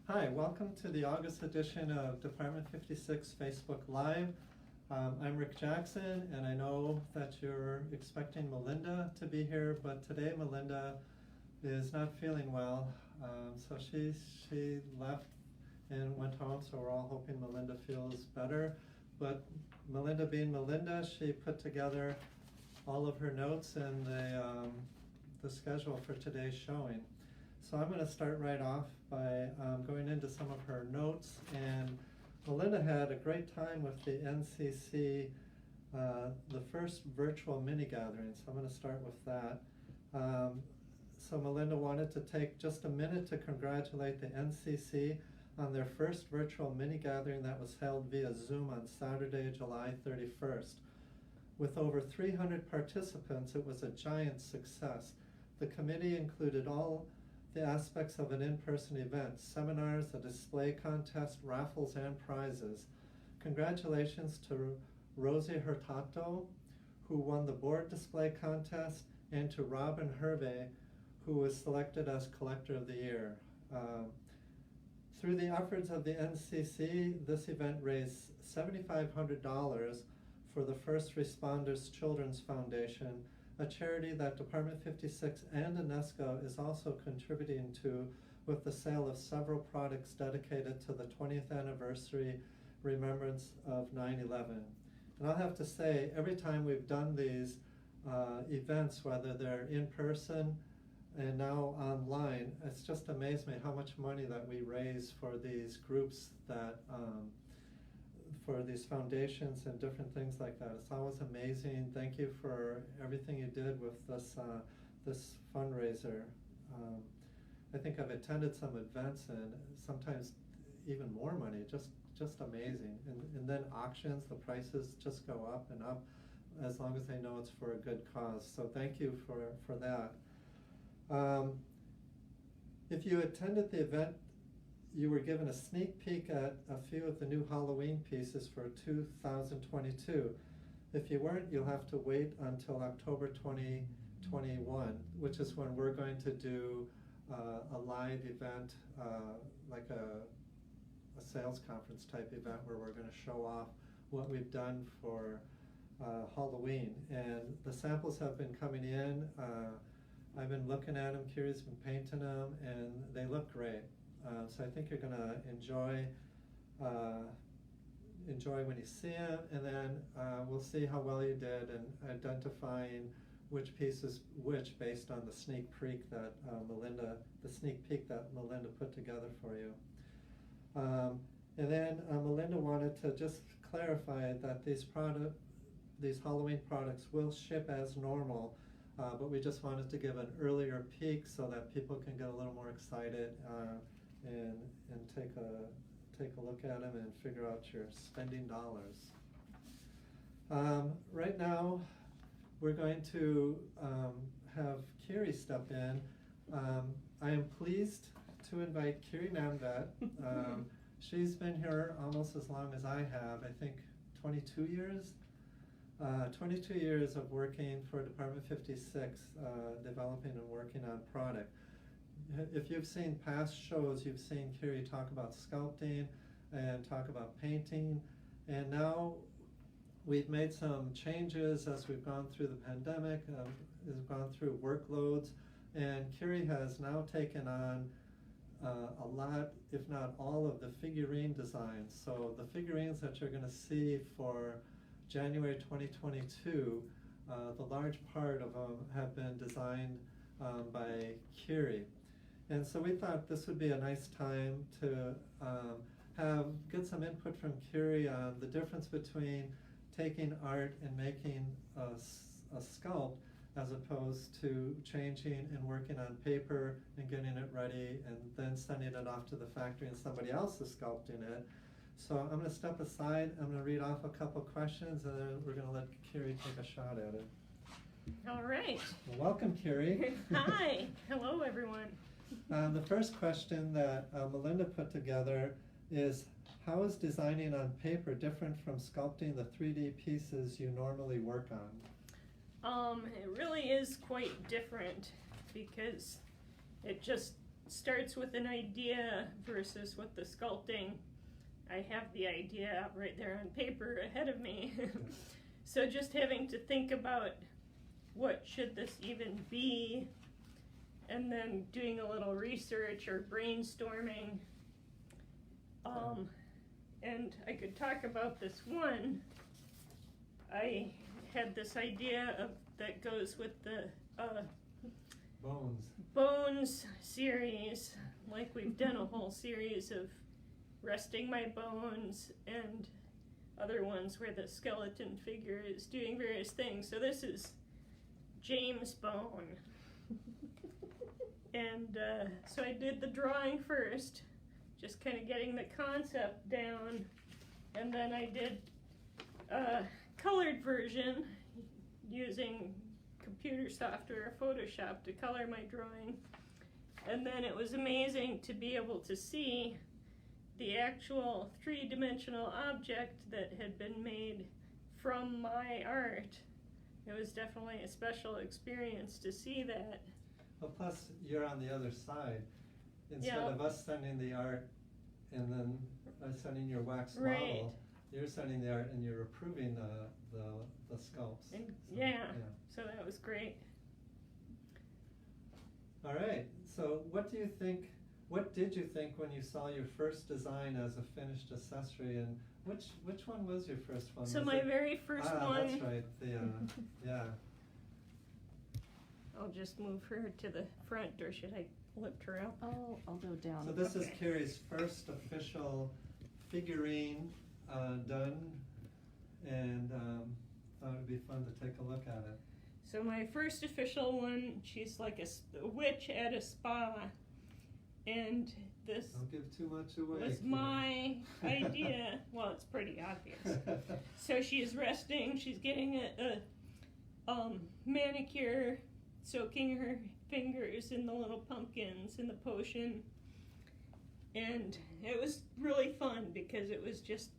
Hi, welcome to the August edition of Department 56 Facebook Live. I'm Rick Jackson, and I know that you're expecting Melinda to be here, but today Melinda is not feeling well. So she left and went home, so we're all hoping Melinda feels better. But Melinda being Melinda, she put together all of her notes and the schedule for today's showing. So I'm going to start right off by going into some of her notes. And Melinda had a great time with the NCC, the first virtual mini gathering. So I'm going to start with that. So Melinda wanted to take just a minute to congratulate the NCC on their first virtual mini gathering that was held via Zoom on Saturday, July 31st. With over 300 participants, it was a giant success. The committee included all the aspects of an in-person event: seminars, a display contest, raffles, and prizes. Congratulations to Rosie Hurtado, who won the board display contest, and to Robin Hervey, who was selected as Collector of the Year. Through the efforts of the NCC, this event raised $7,500 for the First Responders Children's Foundation, a charity that Department 56 and UNESCO is also contributing to, with the sale of several products dedicated to the 20th anniversary remembrance of 9/11. And I'll have to say, every time we've done these events, whether they're in person and now online, it's just amazed me how much money that we raise for these groups that for these foundations and different things like that. It's always amazing. Thank you for everything you did with this this fundraiser. I think I've attended some events and sometimes even more money. Just amazing. And then auctions, the prices just go up and up as long as they know it's for a good cause. So thank you for that. If you attended the event, you were given a sneak peek at a few of the new Halloween pieces for 2022. If you weren't, you'll have to wait until October 2021, which is when we're going to do a live event, like a sales conference type event where we're going to show off what we've done for Halloween. And the samples have been coming in. I've been looking at them, Kiri's been painting them, and they look great. So I think you're going to enjoy when you see them, and then we'll see how well you did in identifying which piece is which based on the sneak peek that Melinda put together for you. And then Melinda wanted to just clarify that these Halloween products will ship as normal. But we just wanted to give an earlier peek so that people can get a little more excited and take a look at them and figure out your spending dollars. Right now, we're going to have Kiri step in. I am pleased to invite Kiri Namvet. She's been here almost as long as I have, I think 22 years. 22 years of working for Department 56, developing and working on product. If you've seen past shows, you've seen Kiri talk about sculpting and talk about painting, and now we've made some changes as we've gone through the pandemic, we've gone through workloads, and Kiri has now taken on a lot, if not all, of the figurine designs. So the figurines that you're going to see for January 2022, the large part of them have been designed by Kiri. And so we thought this would be a nice time to get some input from Kiri on the difference between taking art and making a sculpt as opposed to changing and working on paper and getting it ready and then sending it off to the factory and somebody else is sculpting it. So I'm going to step aside, I'm going to read off a couple questions, and then we're going to let Kiri take a shot at it. All right. Well, welcome, Kiri. Hi. Hello, everyone. The first question that Melinda put together is, how is designing on paper different from sculpting the 3D pieces you normally work on? It really is quite different because it just starts with an idea versus with the sculpting. I have the idea out right there on paper ahead of me. So just having to think about what should this even be, and then doing a little research or brainstorming. And I could talk about this one. I had this idea of that goes with the Bones series. Like we've done a whole series of Resting My Bones and other ones where the skeleton figure is doing various things. So this is James Bone. And so I did the drawing first, just kind of getting the concept down, and then I did a colored version using computer software, Photoshop, to color my drawing. And then it was amazing to be able to see the actual three-dimensional object that had been made from my art. It was definitely a special experience to see that. Well, plus you're on the other side. Instead of us sending the art and then sending your wax model, you're sending the art and you're approving the sculpts. And so, so that was great. All right, so what did you think when you saw your first design as a finished accessory, and which one was your first one? So my very first one. That's right, yeah. I'll just move her to the front, or should I lift her up? Oh, I'll go down. So this is Carrie's first official figurine done, and thought it would be fun to take a look at it. So my first official one, she's like a witch at a spa, and this Don't give too much away. was my idea. Well, it's pretty obvious. So she is resting. She's getting a manicure, soaking her fingers in the little pumpkins in the potion. And it was really fun because it was just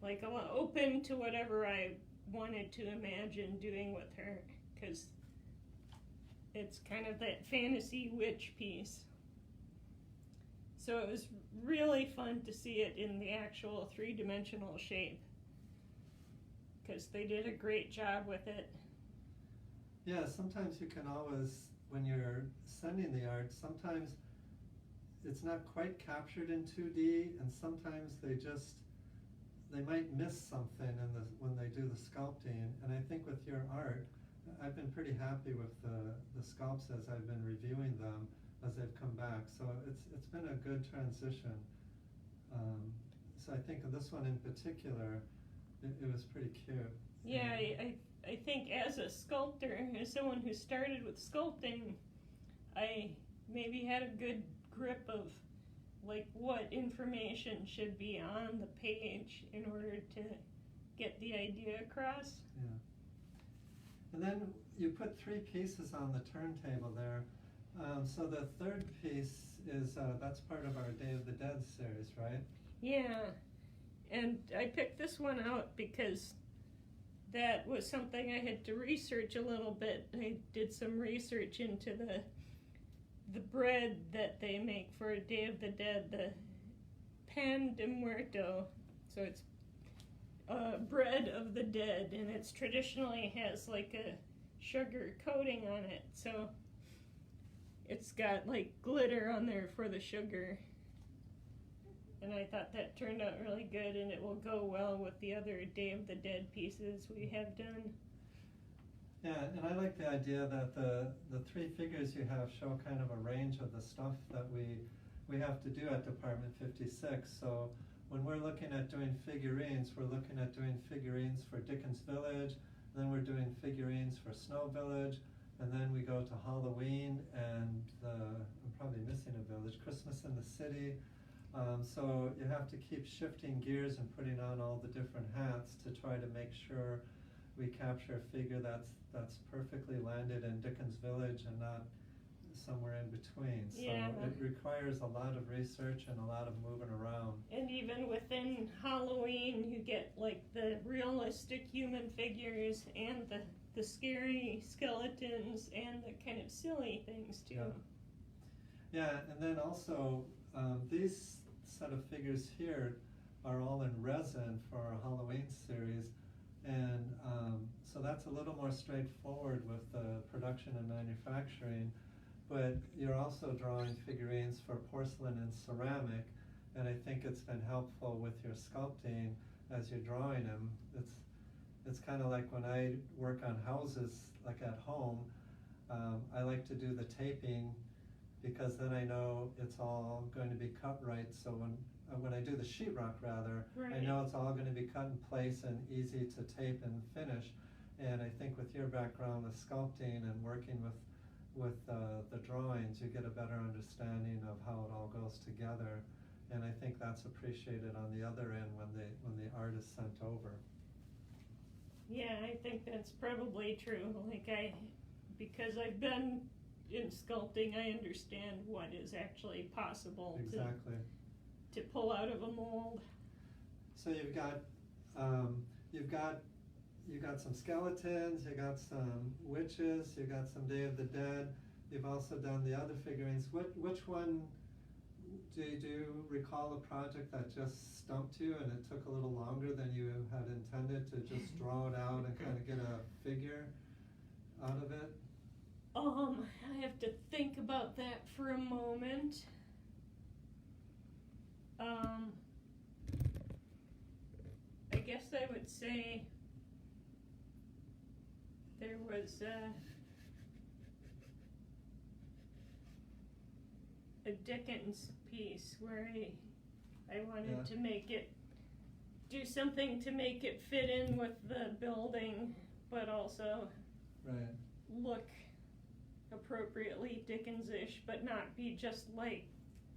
like open to whatever I wanted to imagine doing with her, because it's kind of that fantasy witch piece. So it was really fun to see it in the actual three-dimensional shape, because they did a great job with it. Yeah, sometimes you can always, when you're sending the art, sometimes it's not quite captured in 2D, and sometimes they might miss something when they do the sculpting. And I think with your art, I've been pretty happy with the sculpts as I've been reviewing them as they've come back. So it's been a good transition. So I think of this one in particular, it was pretty cute. Yeah, I think as a sculptor, as someone who started with sculpting, I maybe had a good grip of like what information should be on the page in order to get the idea across. Yeah. And then you put 3 pieces on the turntable there. So the third piece is, that's part of our Day of the Dead series, right? Yeah, and I picked this one out because that was something I had to research a little bit. I did some research into the bread that they make for Day of the Dead, the pan de muerto. So it's bread of the dead, and it's traditionally has like a sugar coating on it. So it's got like glitter on there for the sugar. And I thought that turned out really good, and it will go well with the other Day of the Dead pieces we have done. Yeah, and I like the idea that the 3 figures you have show kind of a range of the stuff that we have to do at Department 56. So when we're looking at doing figurines, we're looking at doing figurines for Dickens Village, and then we're doing figurines for Snow Village, and then we go to Halloween and I'm probably missing a village, Christmas in the City. So you have to keep shifting gears and putting on all the different hats to try to make sure we capture a figure that's perfectly landed in Dickens Village and not somewhere in between. So it requires a lot of research and a lot of moving around. And even within Halloween, you get like the realistic human figures and the scary skeletons and the kind of silly things too. Yeah. Yeah, and then also, these set of figures here are all in resin for our Halloween series. And so that's a little more straightforward with the production and manufacturing. But you're also drawing figurines for porcelain and ceramic. And I think it's been helpful with your sculpting as you're drawing them. It's kind of like when I work on houses, like at home, I like to do the taping because then I know it's all going to be cut right. So when I do the sheetrock, rather, Right. I know it's all going to be cut in place and easy to tape and finish. And I think with your background with sculpting and working with the drawings, you get a better understanding of how it all goes together. And I think that's appreciated on the other end when the art is sent over. Yeah, I think that's probably true. Because I've been in sculpting, I understand what is actually possible Exactly. to pull out of a mold. So you've got some skeletons, you got some witches, you got some Day of the Dead. You've also done the other figurines. Which one do you recall a project that just stumped you and it took a little longer than you had intended to just draw it out and kind of get a figure out of it? I have to think about that for a moment. I guess I would say there was a Dickens piece where I wanted to make it, do something to make it fit in with the building, but also Right. look appropriately Dickens-ish, but not be just like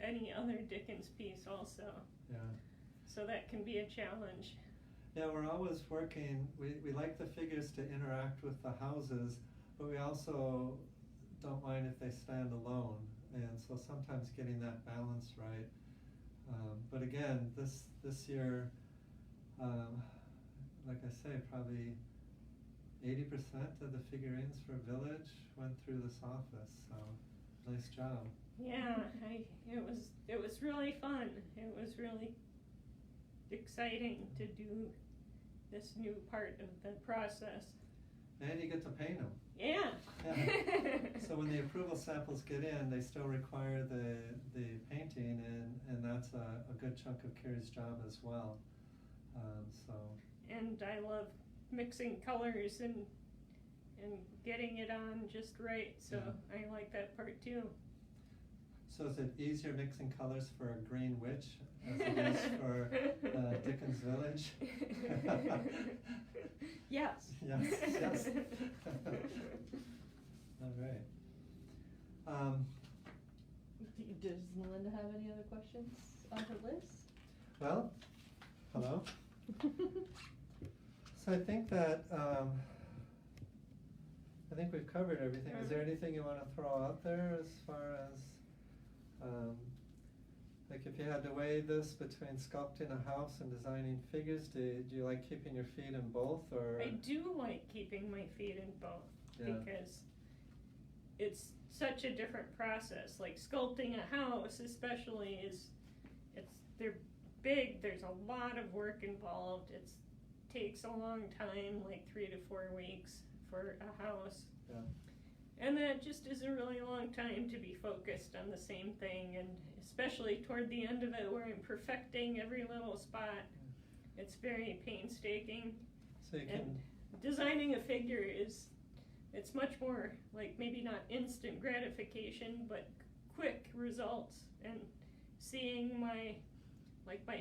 any other Dickens piece also. Yeah. So that can be a challenge. Yeah, we're always working, we like the figures to interact with the houses, but we also don't mind if they stand alone. And so sometimes getting that balance right. But again, this year, like I say, probably 80% of the figurines for Village went through this office, so nice job. Yeah, it was really fun. It was really exciting to do this new part of the process. And you get to paint them. Yeah. So when the approval samples get in, they still require the painting, and that's a good chunk of Carrie's job as well. And I love mixing colors and getting it on just right, so Yeah. I like that part too. So is it easier mixing colors for a green witch as it is for Dickens Village? Yes. Yes. All right. Does Melinda have any other questions on her list? Well, hello. So I think that I think we've covered everything. Is there anything you want to throw out there as far as like if you had to weigh this between sculpting a house and designing figures, do you like keeping your feet in both, or? I do like keeping my feet in both because it's such a different process. Like sculpting a house especially they're big, there's a lot of work involved. It takes a long time, like 3 to 4 weeks for a house. Yeah. And that just is a really long time to be focused on the same thing, and especially toward the end of it where I'm perfecting every little spot. It's very painstaking. So you can. And designing a figure it's much more like maybe not instant gratification, but quick results, and seeing my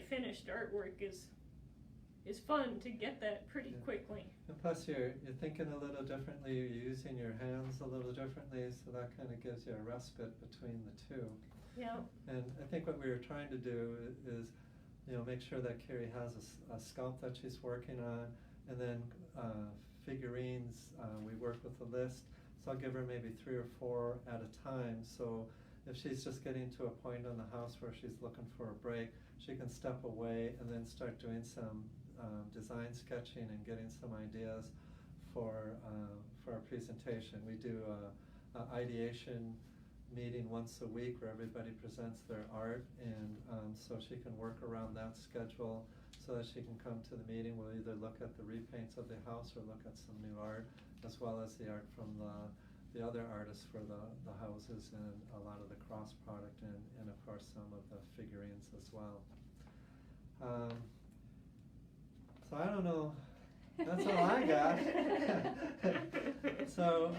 finished artwork is fun to get that pretty quickly. And plus you're thinking a little differently, you're using your hands a little differently, so that kind of gives you a respite between the two. Yeah. And I think what we were trying to do is, make sure that Carrie has a sculpt that she's working on, and then figurines, we work with a list, so I'll give her maybe 3 or 4 at a time, so if she's just getting to a point on the house where she's looking for a break, she can step away and then start doing some design sketching and getting some ideas for our presentation. We do ideation meeting once a week where everybody presents their art, and so she can work around that schedule so that she can come to the meeting. We'll either look at the repaints of the house or look at some new art, as well as the art from the other artists for the houses and a lot of the cross product, and of course some of the figurines as well. So I don't know, that's all I got. So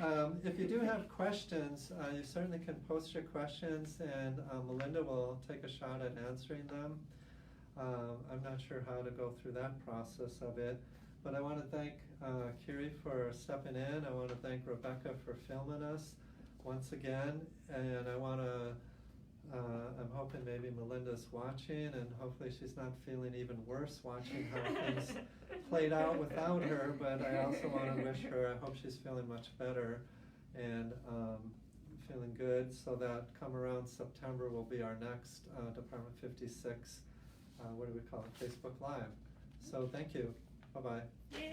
if you do have questions, you certainly can post your questions, and Melinda will take a shot at answering them. I'm not sure how to go through that process of it, but I want to thank Kiri for stepping in. I want to thank Rebecca for filming us once again, and I want to I'm hoping maybe Melinda's watching, and hopefully she's not feeling even worse watching how things played out without her, but I also want to wish her, I hope she's feeling much better and feeling good, so that come around September will be our next Department 56, what do we call it, Facebook Live. So thank you. Bye-bye. Yay.